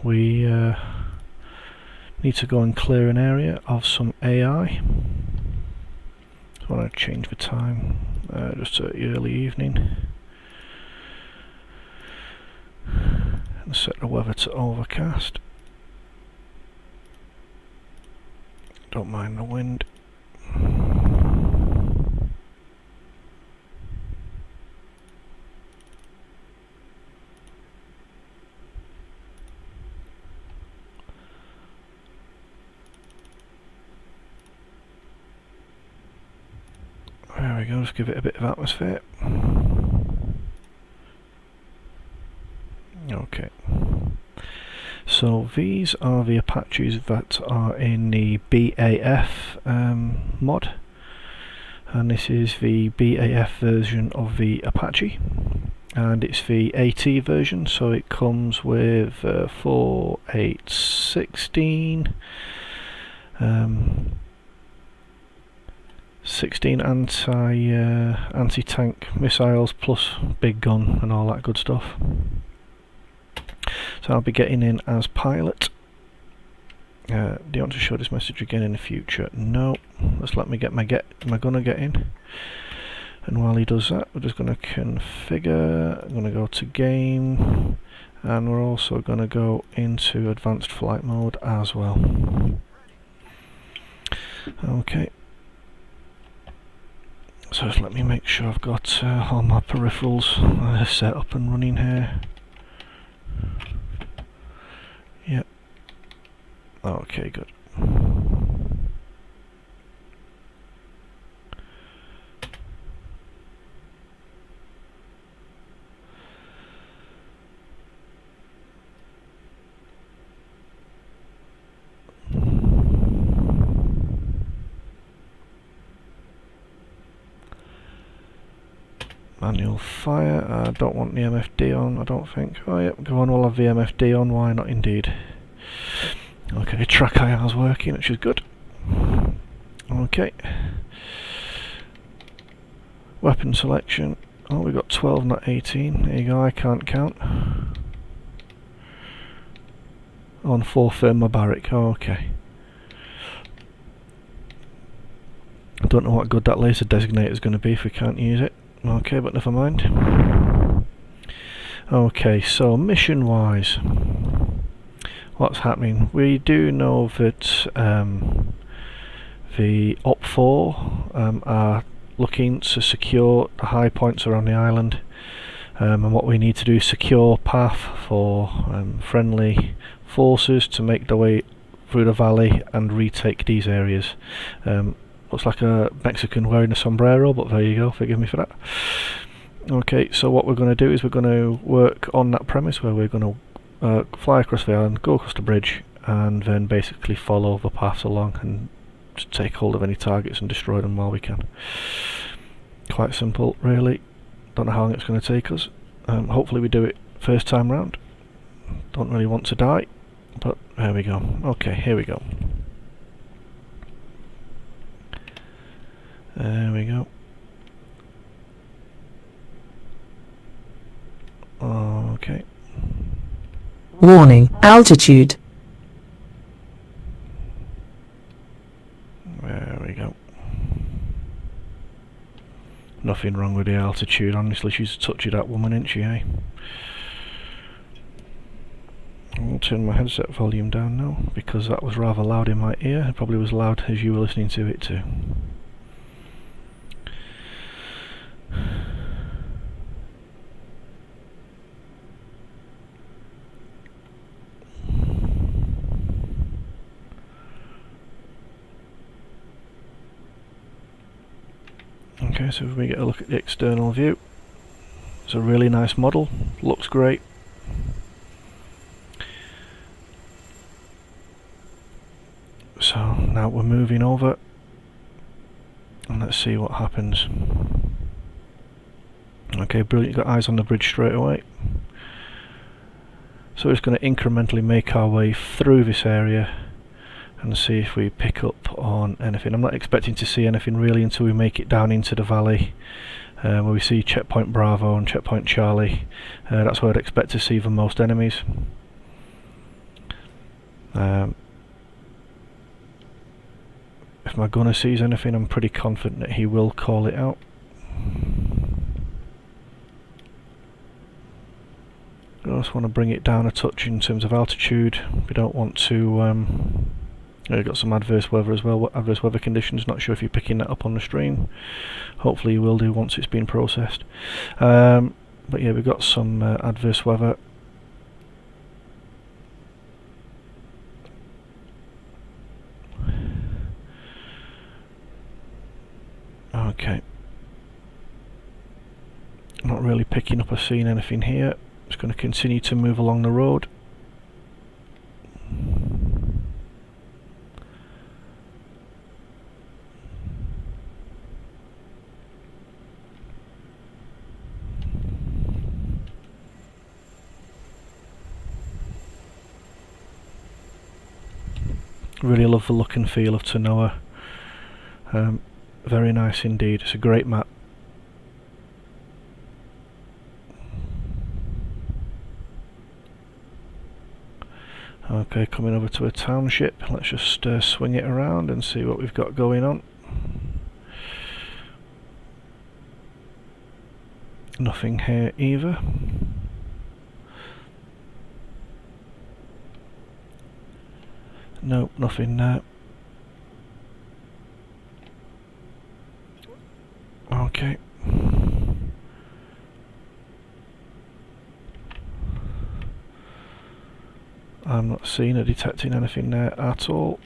we need to go and clear an area of some AI. I want to change the time just to early evening and set the weather to overcast. Don't mind the wind. There we go, just give it a bit of atmosphere. Okay. So these are the Apaches that are in the BAF mod, and this is the BAF version of the Apache, and it's the AT version, so it comes with 4, 8, 16 16 anti-tank missiles plus big gun and all that good stuff. So I'll be getting in as pilot. Do you want to show this message again in the future? No. Let's let me get my gunner get in. And while he does that, we're just going to configure. I'm going to go to game, and we're also going to go into advanced flight mode as well. Okay. So just let me make sure I've got all my peripherals set up and running here. Yep. Okay, good. Manual fire. I don't want the MFD on, I don't think. Oh yep, go on, we'll have the MFD on, why not indeed. Okay, track IR's working, which is good. Okay. Weapon selection. Oh, we got 12, not 18. There you go, I can't count. On 4 Therma Barrack, oh, okay. I don't know what good that laser designator is going to be if we can't use it. Okay, but never mind. Okay, so mission wise, what's happening? We do know that the Op4 are looking to secure the high points around the island, and what we need to do is secure path for friendly forces to make their way through the valley and retake these areas. Looks like a Mexican wearing a sombrero, but there you go, forgive me for that. Okay, so what we're going to do is we're going to work on that premise where we're going to fly across the island, go across the bridge, and then basically follow the paths along and just take hold of any targets and destroy them while we can. Quite simple, really. Don't know how long it's going to take us. Hopefully we do it first time round. Don't really want to die, but there we go. Okay, here we go. There we go. Okay. Warning, altitude. There we go. Nothing wrong with the altitude, honestly, she's a touchy that woman, isn't she, eh? I'll turn my headset volume down now, because that was rather loud in my ear. It probably was loud as you were listening to it too. Okay, so if we get a look at the external view, it's a really nice model, looks great. So now we're moving over and let's see what happens. Okay, brilliant, got eyes on the bridge straight away. So we're just going to incrementally make our way through this area and see if we pick up on anything. I'm not expecting to see anything really until we make it down into the valley where we see checkpoint Bravo and checkpoint Charlie. That's where I'd expect to see the most enemies. If my gunner sees anything, I'm pretty confident that he will call it out. I just want to bring it down a touch in terms of altitude. We don't want to... we've got some adverse weather as well, adverse weather conditions. Not sure if you're picking that up on the stream. Hopefully you will do once it's been processed. But yeah, we've got some adverse weather. Okay. Not really picking up or seeing anything here. Just going to continue to move along the road. Really love the look and feel of Tanoa. Very nice indeed. It's a great map. Okay, coming over to a township. Let's just swing it around and see what we've got going on. Nothing here either. Nope, nothing there. Okay. I'm not seeing or detecting anything there at all.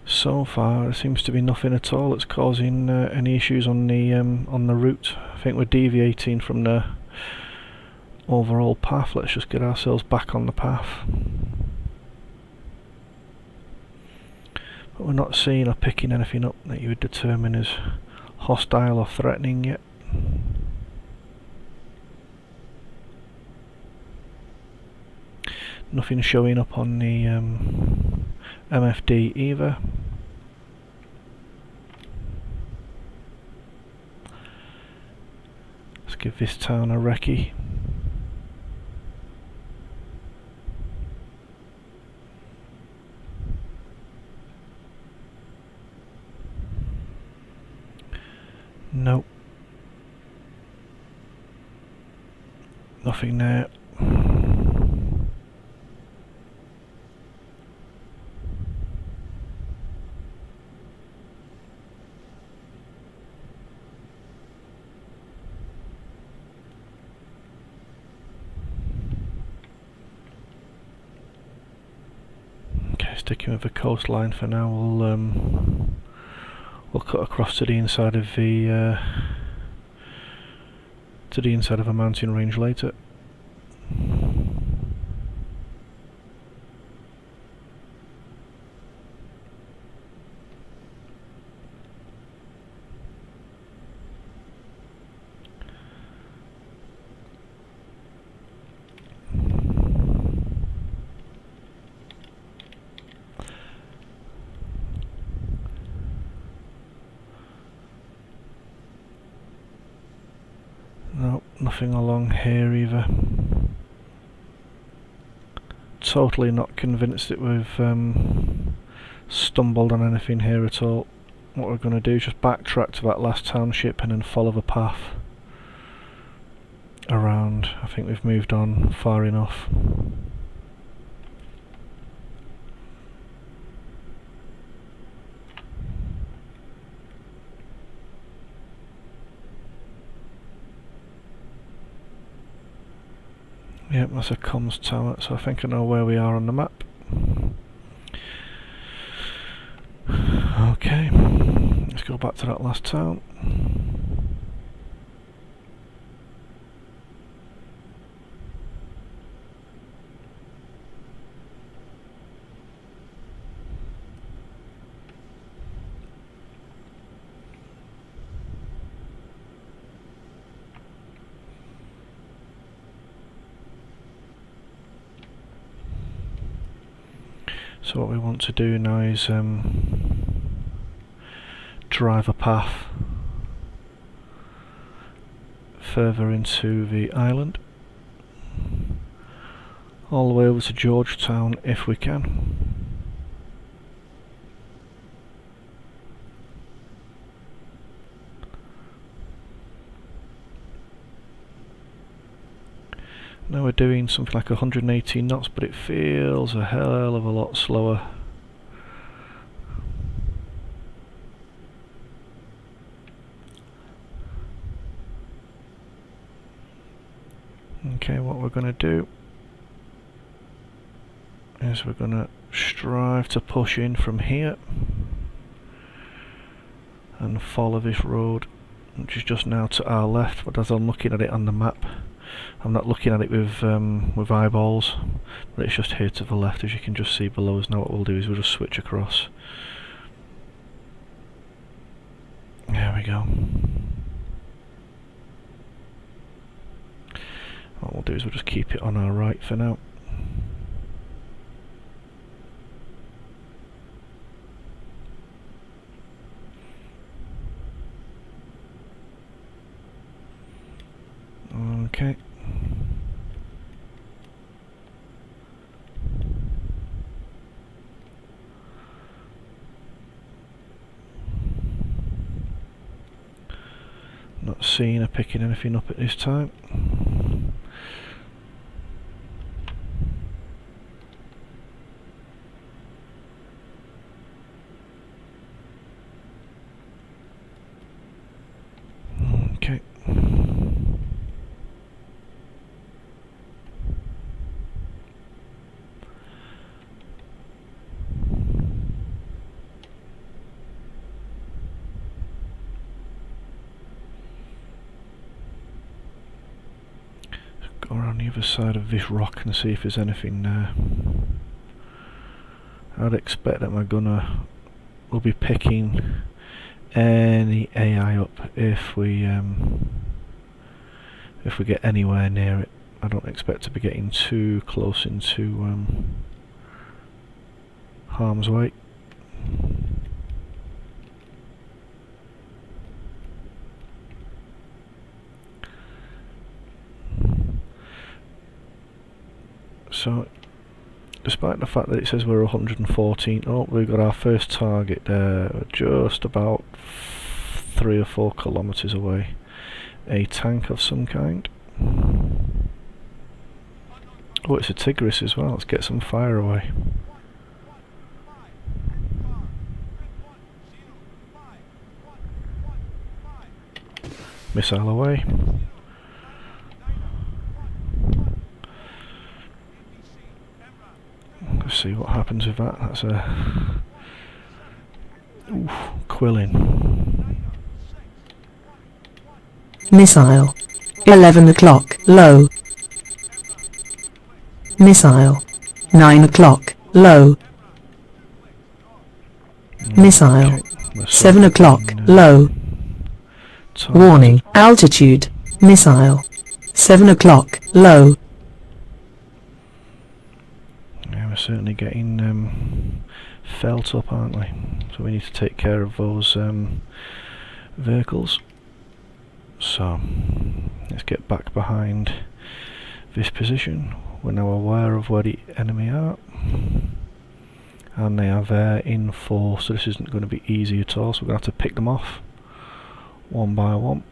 So far, there seems to be nothing at all that's causing any issues on the route. I think we're deviating from the overall path. Let's just get ourselves back on the path. But we're not seeing or picking anything up that you would determine as hostile or threatening yet. Nothing showing up on the MFD either. Let's give this town a recce. Nope. Nothing there. Sticking with the coastline for now. We'll cut across to the inside of the a mountain range later. Nope, nothing along here either. Totally not convinced that we've stumbled on anything here at all. What we're going to do is just backtrack to that last township and then follow the path around. I think we've moved on far enough. Yep, that's a comms tower, so I think I know where we are on the map. Okay, let's go back to that last town. So what we want to do now is drive a path further into the island, all the way over to Georgetown if we can. Now we're doing something like 118 knots, but it feels a hell of a lot slower. Okay, what we're going to do is we're going to strive to push in from here and follow this road, which is just now to our left. But as I'm looking at it on the map, I'm not looking at it with eyeballs, but it's just here to the left, as you can just see below us. Now what we'll do is we'll just switch across. There we go. What we'll do is we'll just keep it on our right for now. Okay. Not seeing or picking anything up at this time. Okay. Go around the other side of this rock and see if there's anything there. I'd expect that my gunner will be picking any AI up if we get anywhere near it. I don't expect to be getting too close into harm's way. So, despite the fact that it says we're 114, oh, we've got our first target there, just about 3 or 4 kilometers away. A tank of some kind. Oh, it's a Tigris as well. Let's get some fire away. Missile away. Let's see what happens with that. That's a quilling. Missile. 11 o'clock, low. Missile. 9 o'clock, low. Missile. Okay, 7 o'clock, low. Warning, altitude. Missile. 7 o'clock, low. Yeah, we're certainly getting felt up, aren't we? So we need to take care of those vehicles. So let's get back behind this position. We're now aware of where the enemy are, and they are there in force, so this isn't going to be easy at all, so we're going to have to pick them off one by one.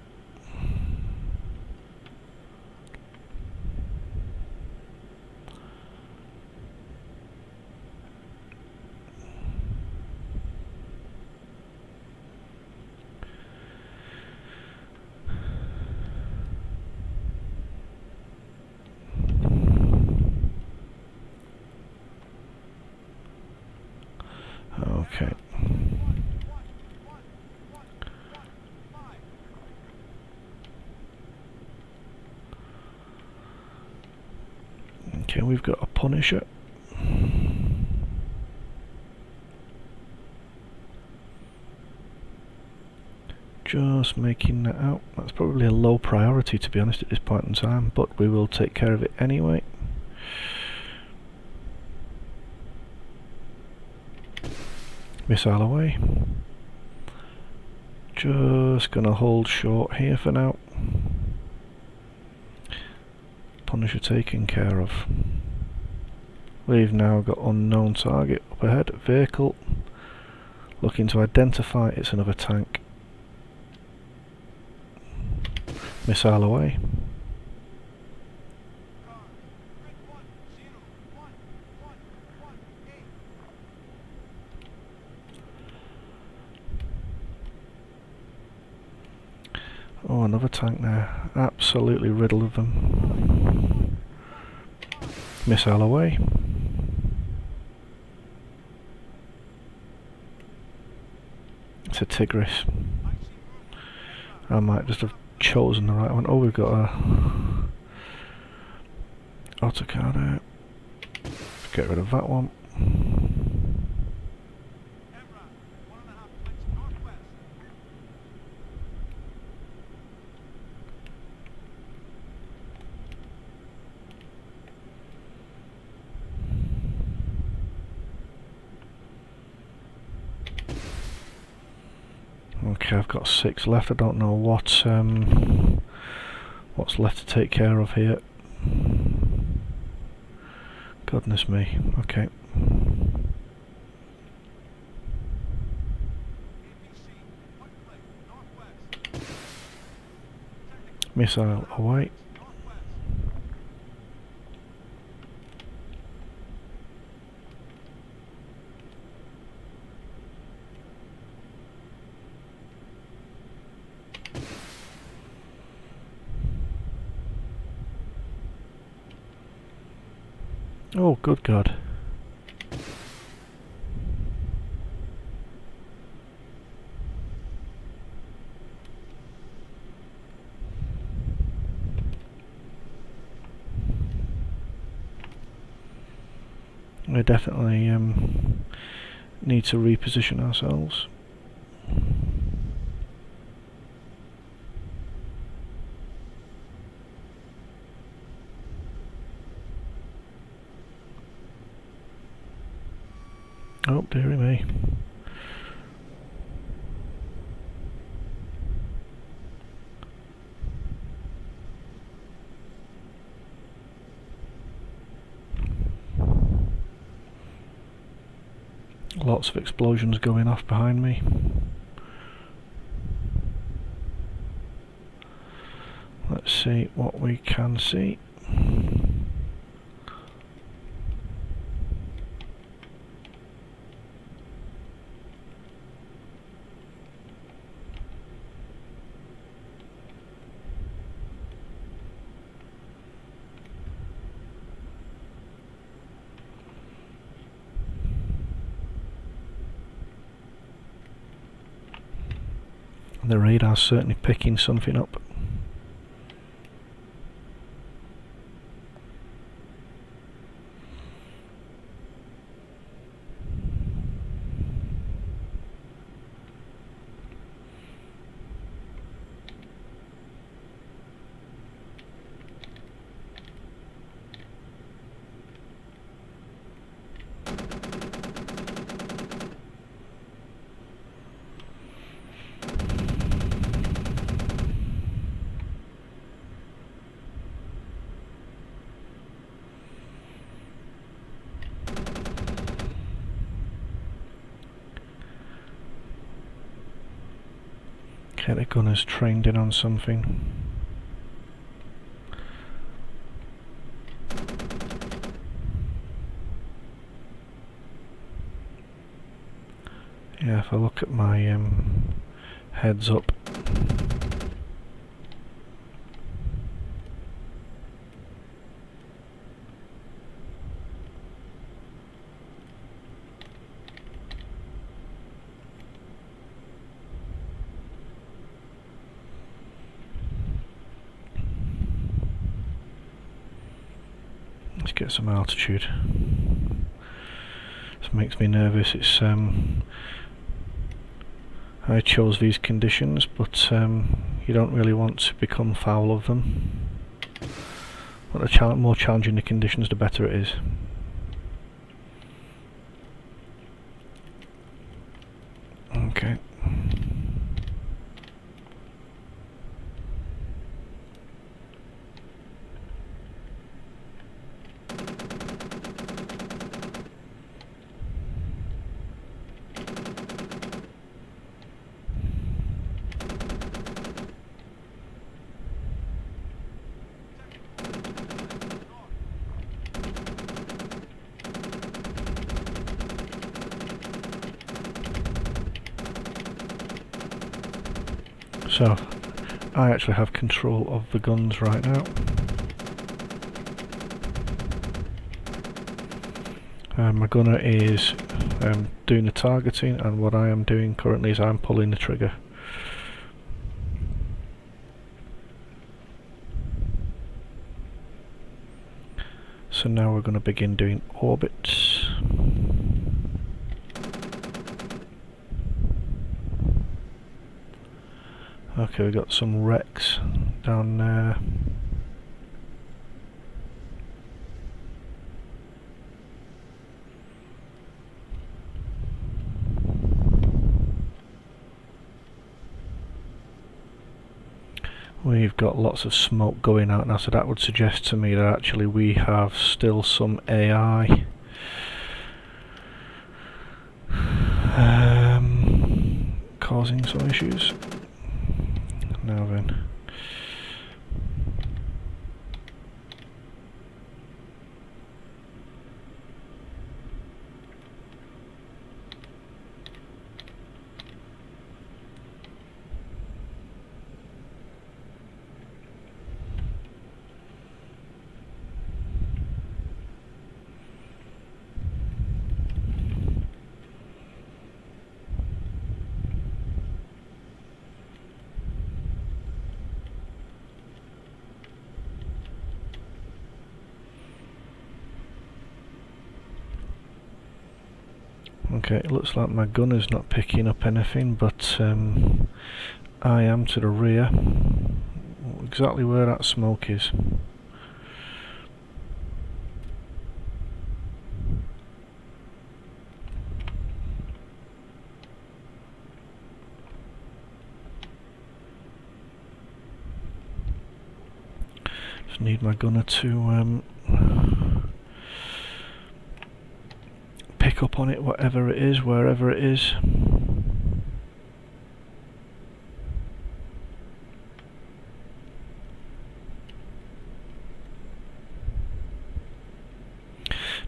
Okay. Okay, we've got a Punisher. Just making that out. That's probably a low priority, to be honest, at this point in time, but we will take care of it anyway. Missile away. Just gonna hold short here for now. Punisher taken care of. We've now got unknown target up ahead. Vehicle. Looking to identify. It's another tank. Missile away. Oh, another tank there. Absolutely riddled of them. Missile away. It's a Tigris. I might just have chosen the right one. Oh, we've got a autocad out. Get rid of that one. Okay, I've got 6 left. I don't know what's left to take care of here. Goodness me. Okay. Missile away. Oh, good God. We definitely need to reposition ourselves. Oh, dearie me. Lots of explosions going off behind me. Let's see what we can see. The radar's certainly picking something up. Okay, the gunner's trained in on something. Yeah, if I look at my heads up, let's get some altitude. This makes me nervous. It's I chose these conditions, but you don't really want to become foul of them. But the more challenging the conditions, the better it is. Okay. So, I actually have control of the guns right now. My gunner is doing the targeting, and what I am doing currently is I'm pulling the trigger. So now we're going to begin doing orbits. Okay, we've got some wrecks down there. We've got lots of smoke going out now, so that would suggest to me that actually we have still some AI causing some issues. Now then. Okay, it looks like my gunner's not picking up anything, but I am to the rear. Exactly where that smoke is. Just need my gunner to pick up on it, whatever it is, wherever it is.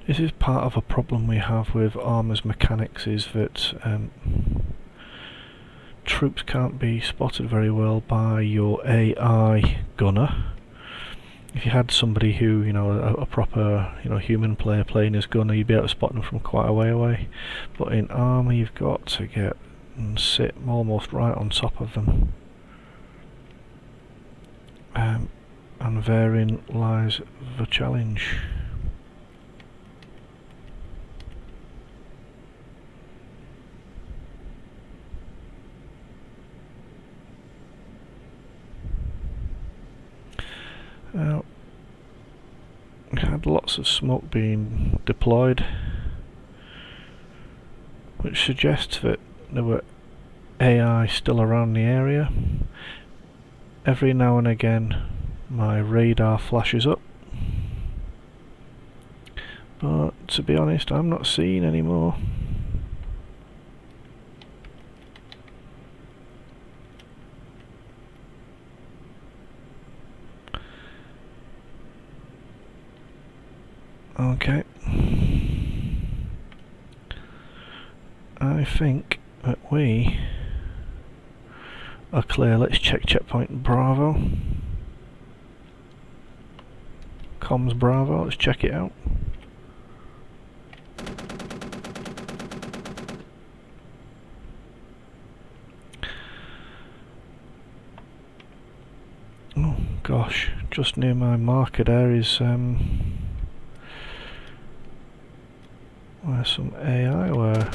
This is part of a problem we have with Arma's mechanics, is that troops can't be spotted very well by your AI gunner. If you had somebody who, you know, a proper, you know, human player playing as gunner, you'd be able to spot them from quite a way away. But in Arma, you've got to get and sit almost right on top of them. And therein lies the challenge. Now, we had lots of smoke being deployed, which suggests that there were AI still around the area. Every now and again my radar flashes up, but to be honest, I'm not seeing any more. Okay, I think that we are clear. Let's check checkpoint Bravo. Comms Bravo, let's check it out. Oh gosh, just near my marker there is where some AI were.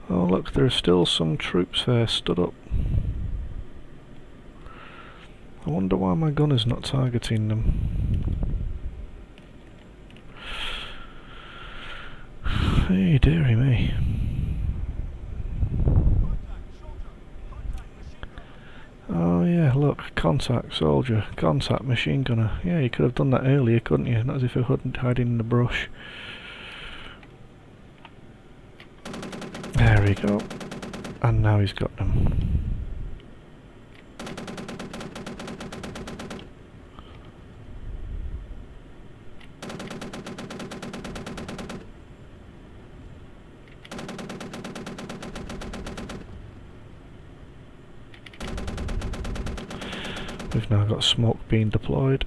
Oh look, there are still some troops there stood up. I wonder why my gun is not targeting them. Hey, dearie me. Oh yeah, look, contact soldier, contact machine gunner. Yeah, you could have done that earlier, couldn't you? Not as if it wasn't hiding in the brush. There we go. And now he's got them. We've now got smoke being deployed.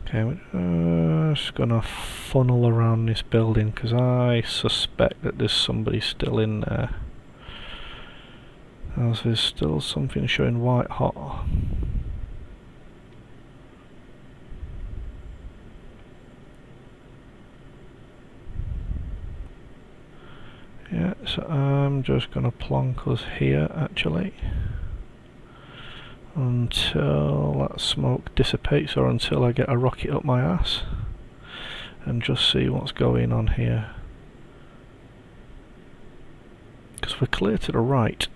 Okay, we're just gonna funnel around this building because I suspect that there's somebody still in there. As there's still something showing white hot. Yeah, so I'm just gonna plonk us here actually until that smoke dissipates, or until I get a rocket up my ass, and just see what's going on here. Because we're clear to the right,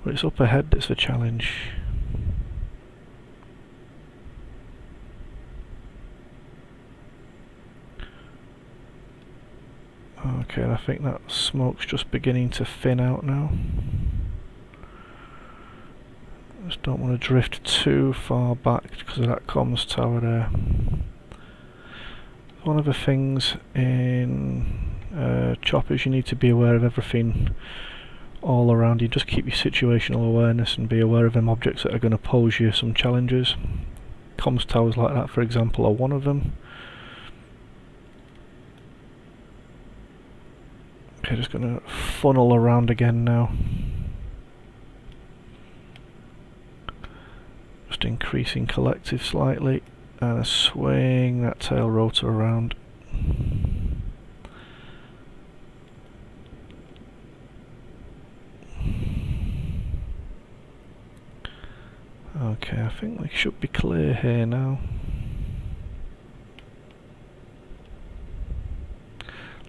but it's up ahead that's the challenge. Okay, I think that smoke's just beginning to thin out now. Just don't want to drift too far back because of that comms tower there. One of the things in choppers, you need to be aware of everything all around you. Just keep your situational awareness and be aware of them objects that are going to pose you some challenges. Comms towers like that, for example, are one of them. Okay, just going to funnel around again now. Just increasing collective slightly and swing that tail rotor around. Okay, I think we should be clear here now.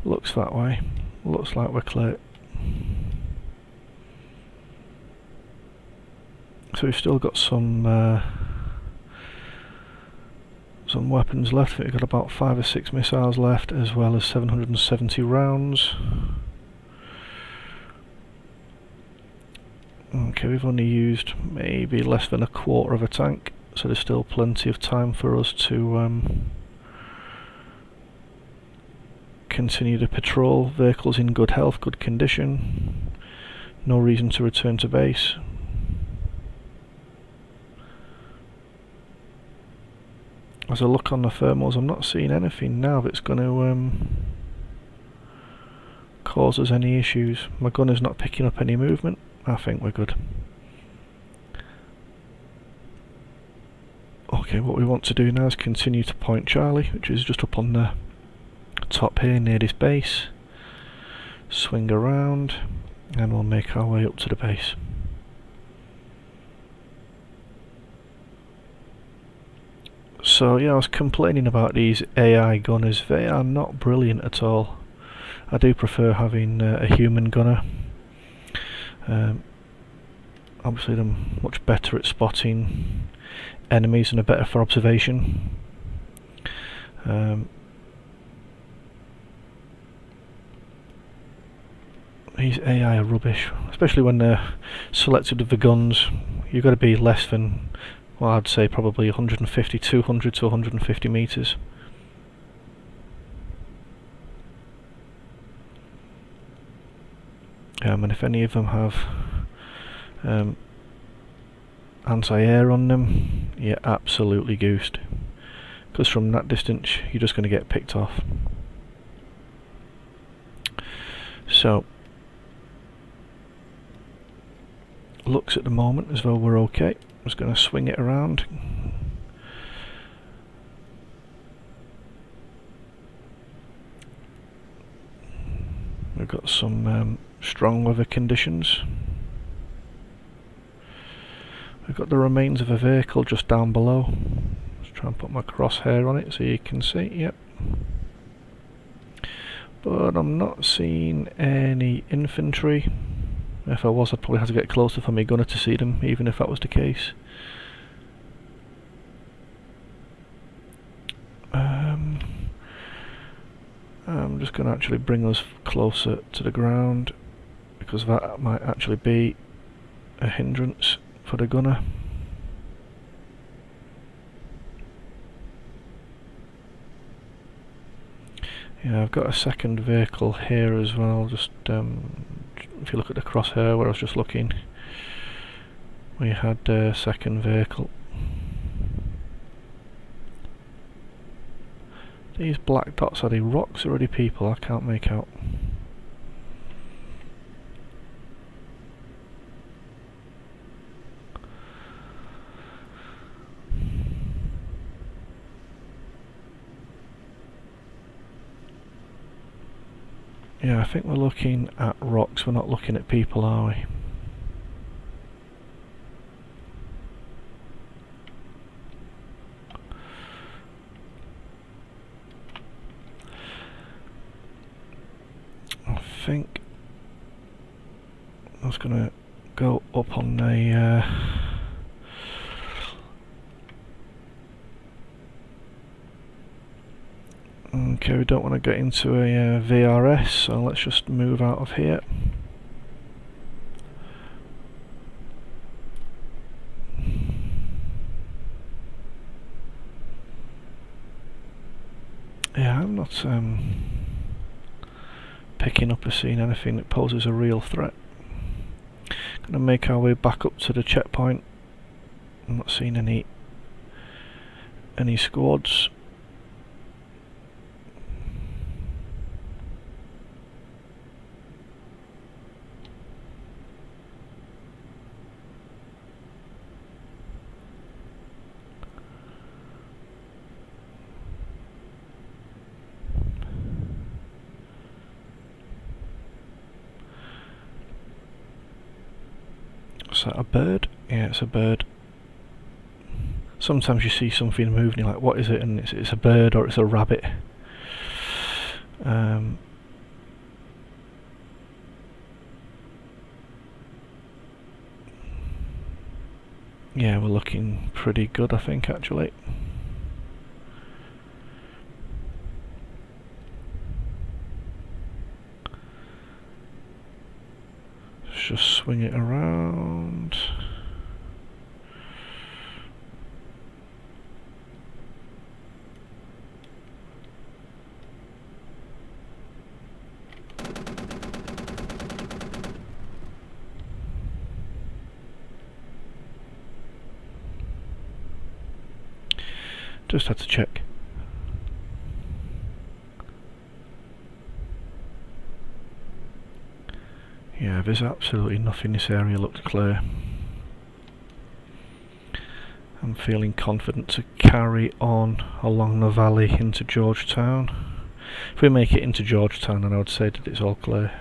Looks that way. Looks like we're clear. So we've still got some weapons left. We've got about 5 or 6 missiles left, as well as 770 rounds. Okay, we've only used maybe less than a quarter of a tank, so there's still plenty of time for us to continue to patrol. Vehicles in good health, good condition. No reason to return to base. As I look on the thermals, I'm not seeing anything now that's going to cause us any issues. My gun is not picking up any movement. I think we're good. Okay, what we want to do now is continue to point Charlie, which is just up on the top here near this base. Swing around and we'll make our way up to the base. So yeah, I was complaining about these AI gunners. They are not brilliant at all. I do prefer having a human gunner. Obviously they're much better at spotting enemies and are better for observation. These AI are rubbish, especially when they're selected with the guns. You've got to be less than, well, I'd say probably 150, 200 to 150 meters. And if any of them have anti-air on them, you're absolutely goosed, because from that distance you're just going to get picked off. So looks at the moment as though we're okay. I'm just going to swing it around. We've got some strong weather conditions. We've got the remains of a vehicle just down below. Let's try and put my crosshair on it so you can see. Yep. But I'm not seeing any infantry. If I was, I'd probably have to get closer for my gunner to see them, even if that was the case. I'm just going to actually bring us closer to the ground, because that might actually be a hindrance for the gunner. Yeah, I've got a second vehicle here as well. Just if you look at the crosshair where I was just looking, we had a second vehicle. These black dots, are they rocks or are they people? I can't make out. Yeah, I think we're looking at rocks, we're not looking at people, are we? I think I was going to go up on the okay, we don't want to get into a VRS, so let's just move out of here. Yeah, I'm not picking up or seeing anything that poses a real threat. Gonna make our way back up to the checkpoint. I'm not seeing any squads. Is that a bird? Yeah, it's a bird. Sometimes you see something moving and you're like, what is it? And it's a bird or it's a rabbit. Yeah, we're looking pretty good, I think, actually. Let's just swing it around. Just had to check. Yeah, there's absolutely nothing. This area looks clear. I'm feeling confident to carry on along the valley into Georgetown. If we make it into Georgetown, then I would say that it's all clear.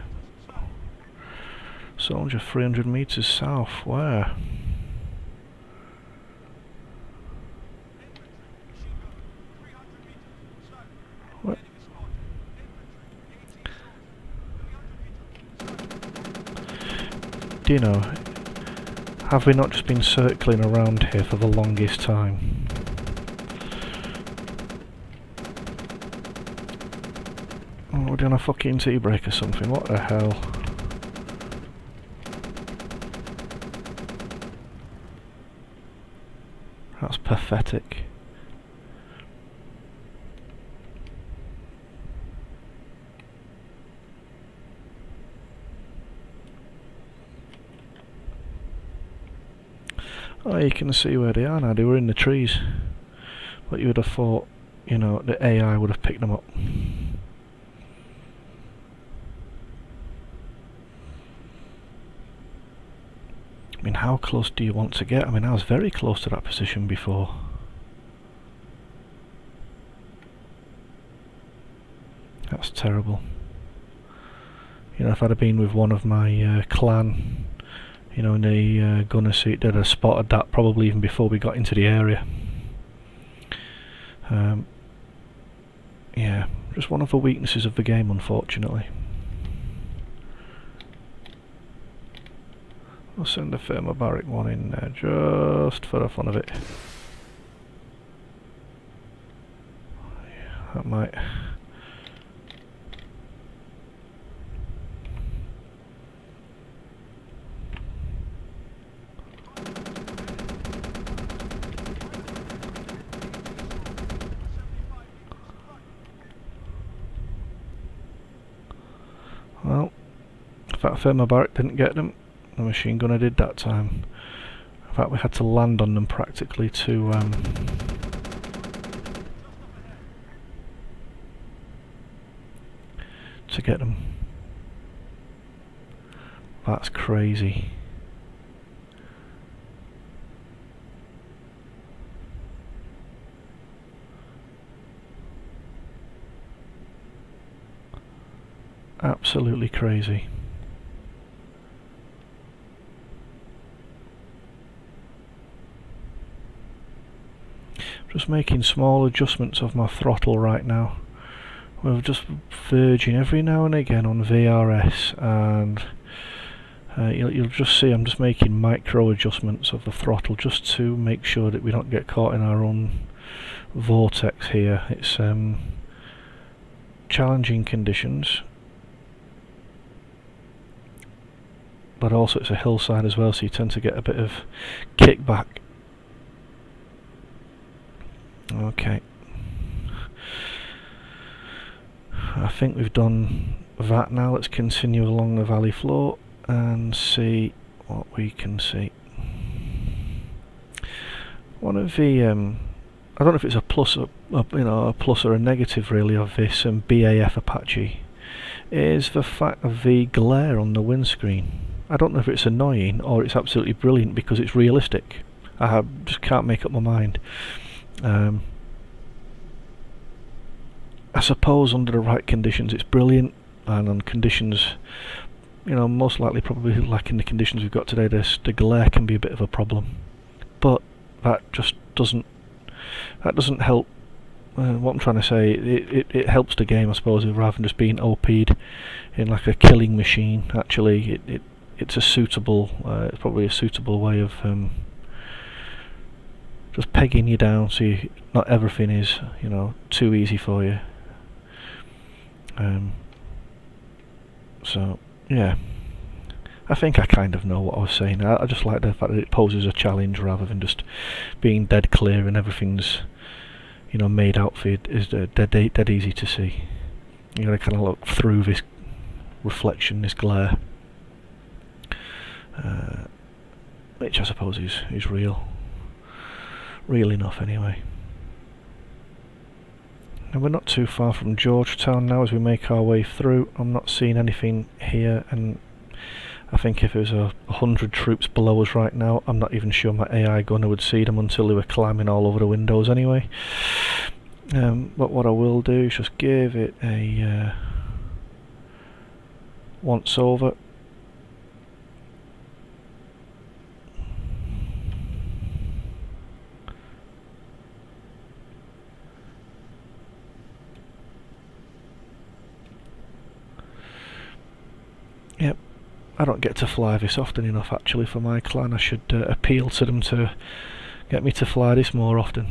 Soldier 300 meters south, where? What? Do you know, have we not just been circling around here for the longest time? Oh, we're doing a fucking tea break or something, what the hell? That's pathetic. Oh, you can see where they are now. They were in the trees. But you would have thought, you know, the AI would have picked them up. I mean, how close do you want to get? I mean, I was very close to that position before. That's terrible. You know, if I'd have been with one of my clan, you know, in the gunner seat, they'd have spotted that probably even before we got into the area. Yeah, just one of the weaknesses of the game, unfortunately. I'll send a thermobaric one in there just for the fun of it. That might... Well, if that thermobaric didn't get them, the machine gunner did that time. In fact, we had to land on them practically to get them. That's crazy. Absolutely crazy. Just making small adjustments of my throttle right now. We're just verging every now and again on VRS, and you'll just see I'm just making micro adjustments of the throttle just to make sure that we don't get caught in our own vortex here. It's challenging conditions, but also it's a hillside as well, so you tend to get a bit of kickback. Okay, I think we've done that now. Let's continue along the valley floor and see what we can see. One of the I don't know if it's a plus, a plus or a negative really of this BAF Apache, is the fact of the glare on the windscreen. I don't know if it's annoying or it's absolutely brilliant because it's realistic. I just can't make up my mind. I suppose under the right conditions it's brilliant, and on conditions, you know, most likely probably like in the conditions we've got today, the glare can be a bit of a problem. But that just doesn't help. What I'm trying to say, it helps the game, I suppose, rather than just being OP'd in like a killing machine. Actually, it's a suitable, it's probably a suitable way of just pegging you down so not everything is, you know, too easy for you. So yeah, I think I kind of know what I was saying. I just like the fact that it poses a challenge rather than just being dead clear and everything's, you know, made out for you. Is dead easy to see. You gotta kind of look through this reflection, this glare, which I suppose is real enough anyway. And we're not too far from Georgetown now as we make our way through. I'm not seeing anything here, and I think if there's 100 troops below us right now, I'm not even sure my AI gunner would see them until they were climbing all over the windows anyway. But what I will do is just give it a once over. Yep, I don't get to fly this often enough actually for my clan. I should appeal to them to get me to fly this more often.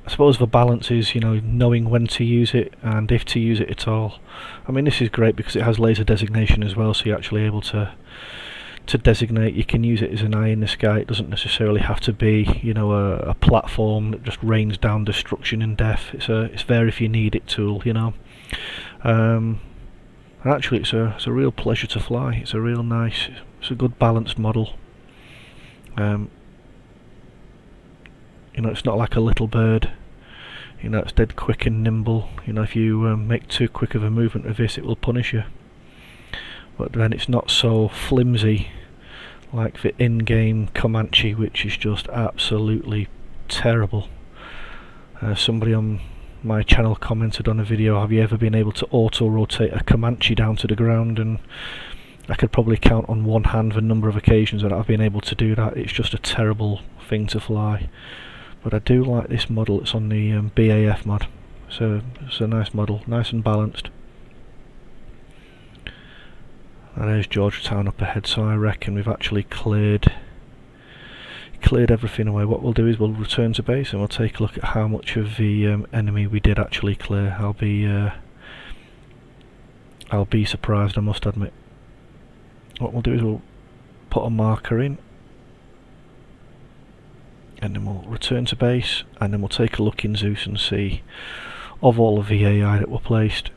I suppose the balance is, you know, knowing when to use it and if to use it at all. I mean, this is great because it has laser designation as well, so you're actually able to designate. You can use it as an eye in the sky. It doesn't necessarily have to be, you know, a platform that just rains down destruction and death. It's there if you need it tool, you know. Actually, it's a real pleasure to fly. It's a real nice, it's a good balanced model. You know, it's not like a little bird. You know, it's dead quick and nimble. You know, if you make too quick of a movement of this, it will punish you. But then it's not so flimsy like the in-game Comanche, which is just absolutely terrible. Somebody on my channel commented on a video, have you ever been able to auto-rotate a Comanche down to the ground? And I could probably count on one hand the number of occasions that I've been able to do that. It's just a terrible thing to fly. But I do like this model. It's on the BAF mod. So it's a nice model, nice and balanced. And there's Georgetown up ahead, so I reckon we've actually cleared everything away. What we'll do is we'll return to base and we'll take a look at how much of the enemy we did actually clear. I'll be surprised, I must admit. What we'll do is we'll put a marker in, and then we'll return to base, and then we'll take a look in Zeus and see, of all of the AI that were placed,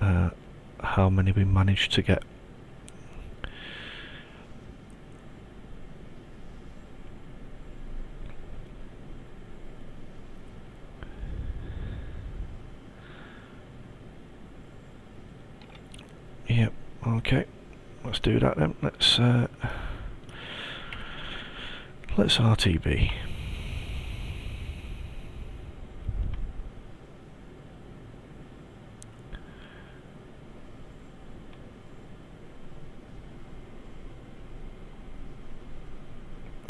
how many we managed to get. Yep, okay, let's do that then. Let's RTB.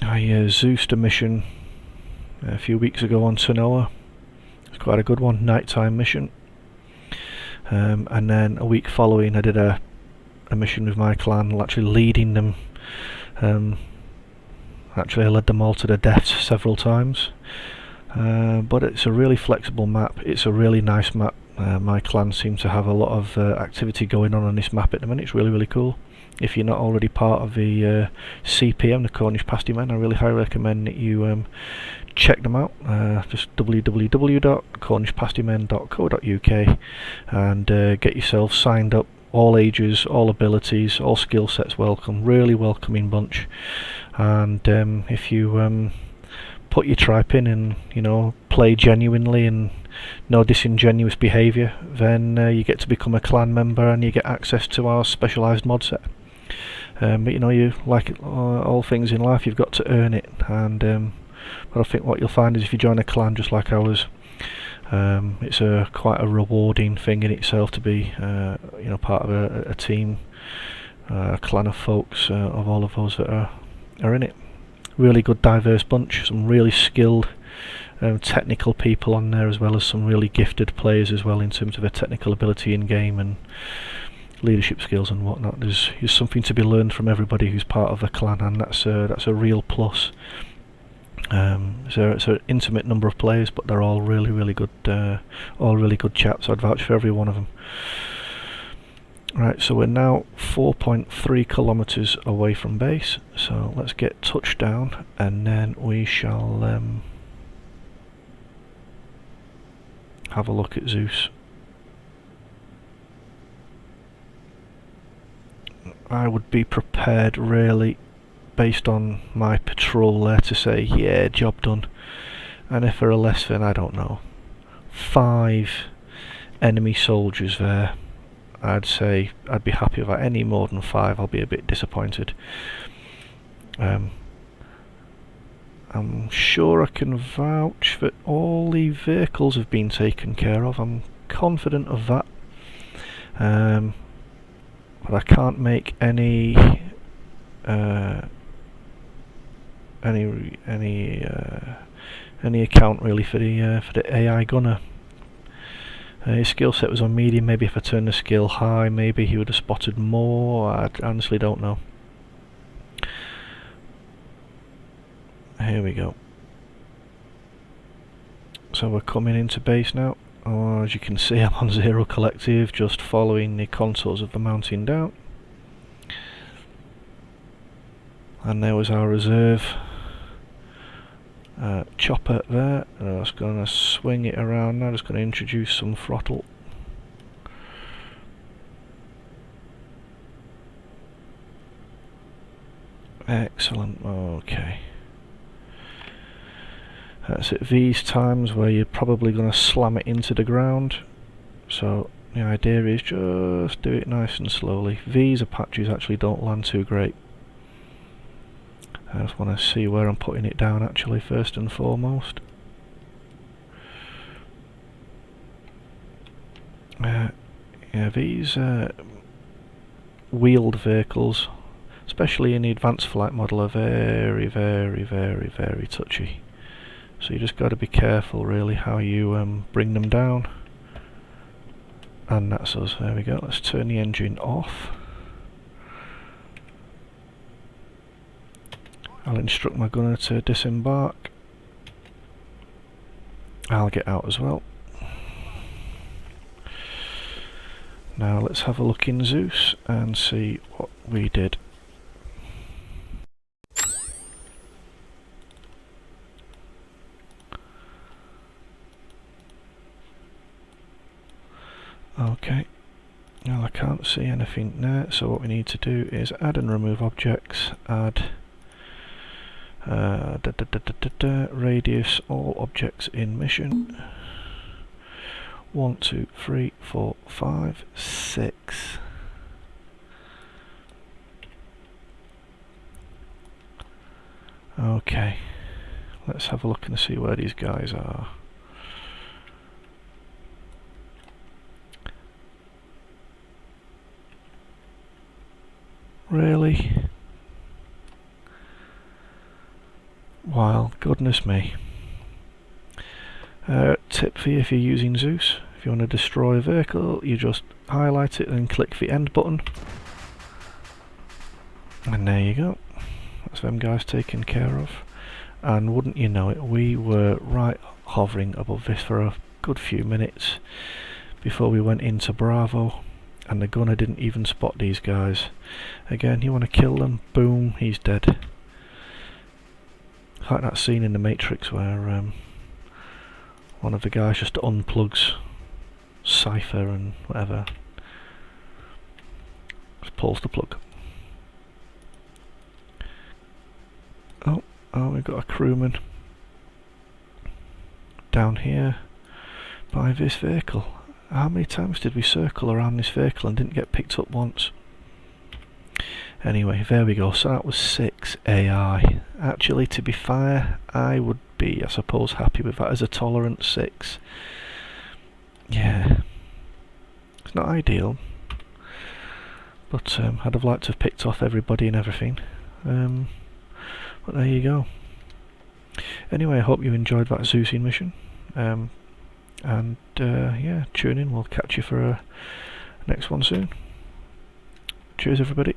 I Zeused a mission a few weeks ago on Tanoa. It's quite a good one, nighttime mission. And then a week following I did a mission with my clan, actually leading them. Actually I led them all to their deaths several times. But it's a really flexible map, it's a really nice map. My clan seem to have a lot of activity going on this map at the minute. It's really, really cool. If you're not already part of the CPM, the Cornish Pasty Men, I really highly recommend that you check them out. Just www.cornishpastymen.co.uk and get yourself signed up. All ages, all abilities, all skill sets welcome. Really welcoming bunch. And if you put your tripe in and play genuinely and no disingenuous behaviour, then you get to become a clan member and you get access to our specialised mod set. But you like all things in life, you've got to earn it. And but I think what you'll find is if you join a clan just like ours, it's quite a rewarding thing in itself to be part of a team, a clan of folks, of all of us that are in it. Really good diverse bunch, some really skilled technical people on there, as well as some really gifted players as well in terms of their technical ability in game and leadership skills and whatnot. There's something to be learned from everybody who's part of a clan, and that's a real plus. So it's an intimate number of players, but they're all really good, all really good chaps. I'd vouch for every one of them. Right, so we're now 4.3 kilometers away from base, so let's get touchdown and then we shall have a look at Zeus. I would be prepared, really, based on my patrol there, to say, yeah, job done. And if there are less than, I don't know, 5 enemy soldiers there, I'd say I'd be happy with that. Any more than 5, I'll be a bit disappointed. I'm sure I can vouch that all the vehicles have been taken care of. I'm confident of that. But I can't make any account really for the AI gunner. His skill set was on medium. Maybe if I turned the skill high, maybe he would have spotted more. I honestly don't know. Here we go. So we're coming into base now. Oh, as you can see, I'm on 0 collective, just following the contours of the mountain down. And there was our reserve chopper there. And I was going to swing it around now, just going to introduce some throttle. Excellent, okay. That's at these times where you're probably going to slam it into the ground. So the idea is just do it nice and slowly. These Apaches actually don't land too great. I just want to see where I'm putting it down actually first and foremost. Yeah, these wheeled vehicles, especially in the advanced flight model, are very, very, very, very touchy. So you just got to be careful really how you bring them down. And that's us. There we go. Let's turn the engine off. I'll instruct my gunner to disembark. I'll get out as well. Now let's have a look in Zeus and see what we did. Okay, well I can't see anything there, so what we need to do is add and remove objects, add radius, all objects in mission. 1, 2, 3, 4, 5, 6. Okay, let's have a look and see where these guys are. Really? Wow, goodness me. Tip for you if you're using Zeus, if you want to destroy a vehicle, you just highlight it and click the end button. And there you go. That's them guys taken care of. And wouldn't you know it, we were right hovering above this for a good few minutes before we went into Bravo. And the gunner didn't even spot these guys. Again, you want to kill them, boom, he's dead. Like that scene in The Matrix where one of the guys just unplugs Cypher and whatever. Just pulls the plug. Oh, we've got a crewman down here by this vehicle. How many times did we circle around this vehicle and didn't get picked up once? Anyway, there we go. So that was 6 AI. Actually, to be fair, I would be, I suppose, happy with that as a tolerant 6. Yeah. It's not ideal. But I'd have liked to have picked off everybody and everything. But there you go. Anyway, I hope you enjoyed that Zeusian mission. Yeah, tune in. We'll catch you for a next one soon. Cheers, everybody.